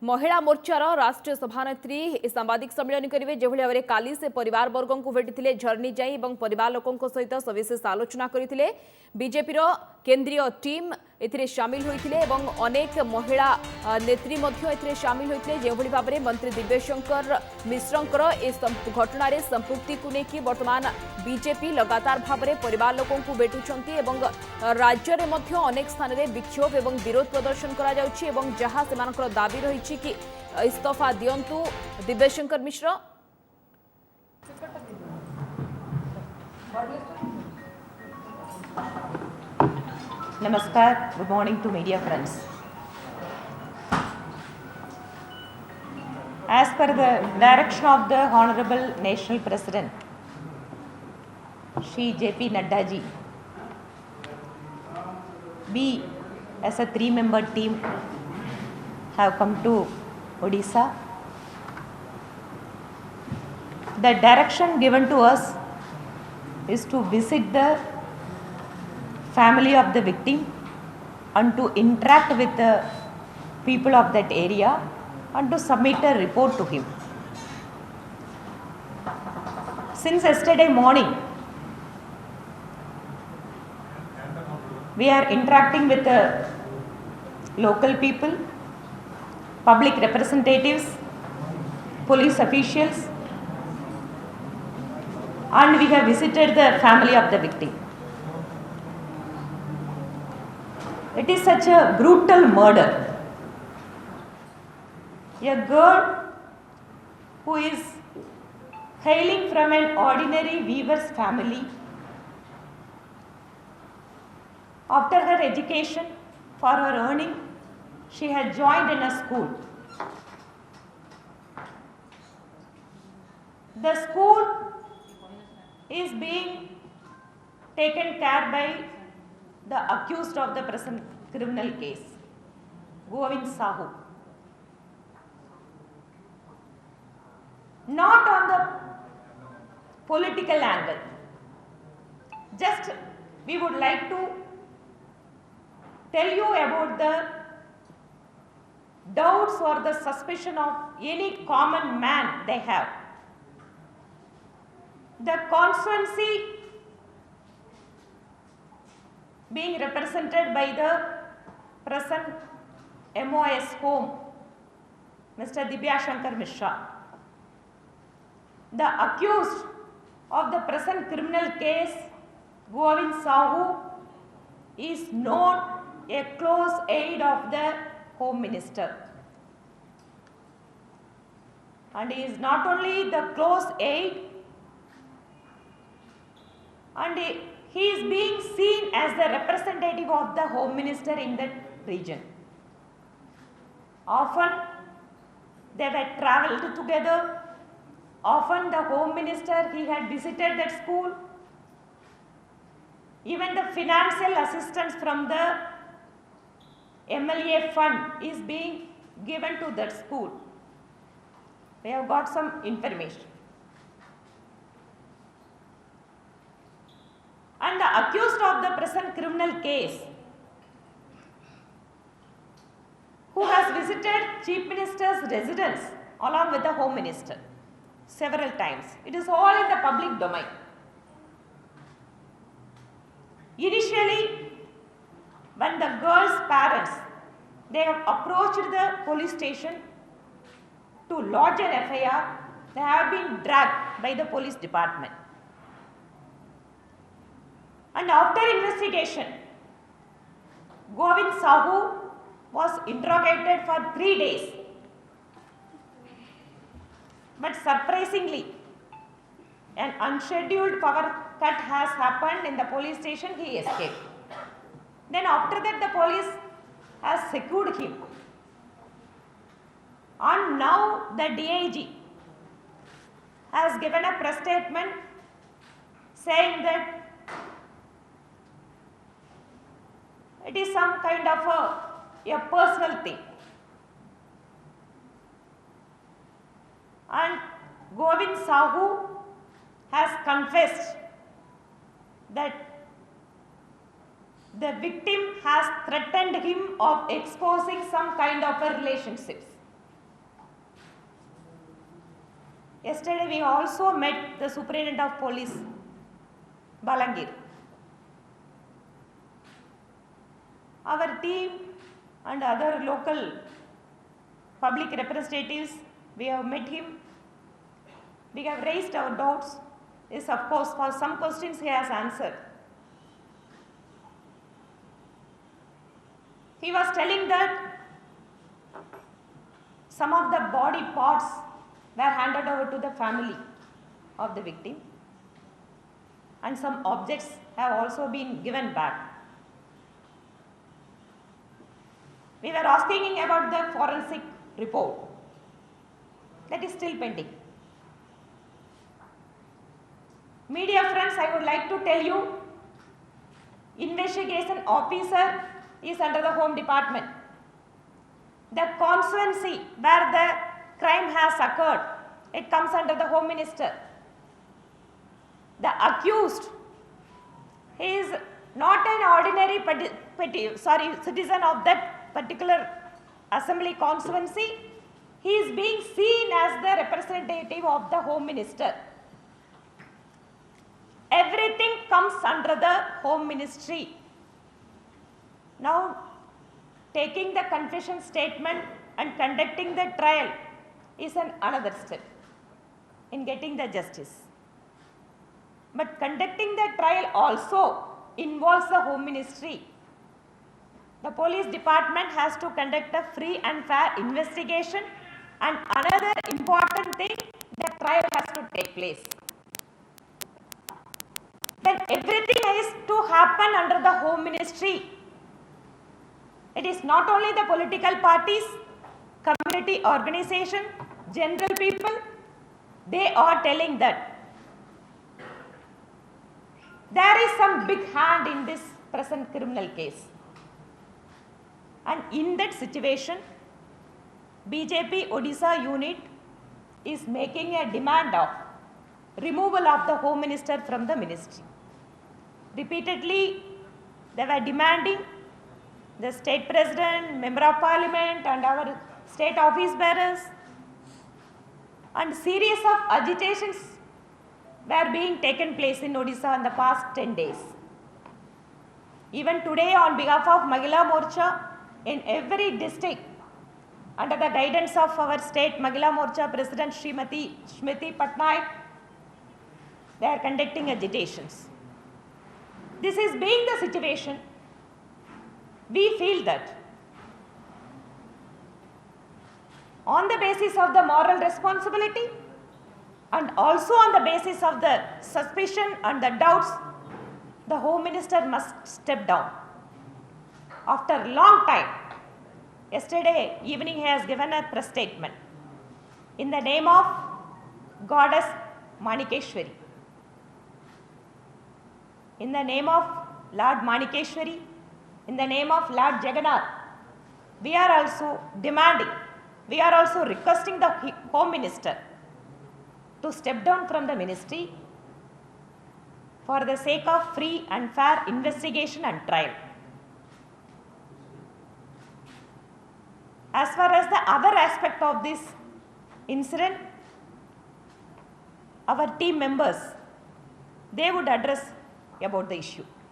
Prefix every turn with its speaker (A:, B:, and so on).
A: महिला मोर्चार राष्ट्रीय सभानेत्री सांबादिक सम्मेलन करेंगे जो भाव में काली से परिवार वर्ग को भेटी झरणी जाई परिवार लोकों सहित सविशेष आलोचना करते बीजेपी केंद्रीय टीम सामिल होते अनेक महिला नेत्री सामिल होते जो भाव में मंत्री दिव्यशंकर मिश्रंकर घटन संपृक्ति को लेकिन वर्तमान बीजेपी लगातार भाव में परिवार लोकों भेटुंट राज्य में अनेक स्थान में विक्षोभ और विरोध प्रदर्शन कर जहाँ से दाबी रही कि इस्तीफा दियंतु दिव्यशंकर मिश्र।
B: Namaskar, good morning to media friends. As per the direction of the Honorable National President, Shri J.P. Nadda ji, we as a 3-member team have come to Odisha. The direction given to us is to visit the family of the victim and to interact with the people of that area and to submit a report to him. Since yesterday morning, we are interacting with the local people, public representatives, police officials, and we have visited the family of the victim. It is such a brutal murder. A girl who is hailing from an ordinary weaver's family, after her education, for her earning, she had joined in a school. The school is being taken care by the accused of the present criminal case, Govind Sahu. Not on the political angle. Just we would like to tell you about the doubts or the suspicion of any common man they have. The constituency being represented by the present MOS home, Mr. Divyashankar Mishra. The accused of the present criminal case, Govind Sahu, is not a close aide of the Home Minister. And he is not only the close aide, and he is being seen as the representative of the Home Minister in that region. Often they were travelled together. Often the Home Minister, he had visited that school. Even the financial assistance from the MLA fund is being given to that school. We have got some information. And the accused of the present criminal case, who has visited Chief Minister's residence along with the Home Minister several times. It is all in the public domain. Initially, when the girl's parents, they have approached the police station to lodge an FIR, they have been dragged by the police department. And after investigation, Govind Sahu was interrogated for 3 days. But surprisingly, an unscheduled power cut has happened in the police station, he escaped. Then after that the police has secured him. And now the DIG has given a press statement saying that it is some kind of a personal thing. And Govind Sahu has confessed that the victim has threatened him of exposing some kind of a relationships. Yesterday we also met the Superintendent of Police, Balangir. Our team and other local public representatives, we have met him. We have raised our doubts. Yes, of course, for some questions he has answered. He was telling that some of the body parts were handed over to the family of the victim and some objects have also been given back. We were asking him about the forensic report. That is still pending. Media friends, I would like to tell you, investigation officer is under the Home Department. The constituency where the crime has occurred, it comes under the Home Minister. The accused, he is not an ordinary citizen of that particular assembly constituency. He is being seen as the representative of the Home Minister. Everything comes under the Home Ministry. Now, taking the confession statement and conducting the trial is another step in getting the justice. But conducting the trial also involves the Home Ministry. The police department has to conduct a free and fair investigation, and another important thing, the trial has to take place. Then everything is to happen under the Home Ministry. It is not only the political parties, community organization, general people, they are telling that there is some big hand in this present criminal case. And in that situation, BJP Odisha unit is making a demand of removal of the Home Minister from the ministry. Repeatedly, they were demanding the state president, member of parliament and our state office bearers, and series of agitations were being taken place in Odisha in the past 10 days. Even today, on behalf of Mahila Morcha, in every district, under the guidance of our state Mahila Morcha President Srimati Smriti Patnaik, they are conducting agitations. This is being the situation. We feel that on the basis of the moral responsibility and also on the basis of the suspicion and the doubts, the Home Minister must step down. After a long time, yesterday evening he has given a press statement in the name of Goddess Manikeshwari. In the name of Lord Manikeshwari, in the name of Lord Jagannath, we are also demanding, we are also requesting the Home Minister to step down from the ministry for the sake of free and fair investigation and trial. As far as the other aspect of this incident, our team members, they would address about the issue.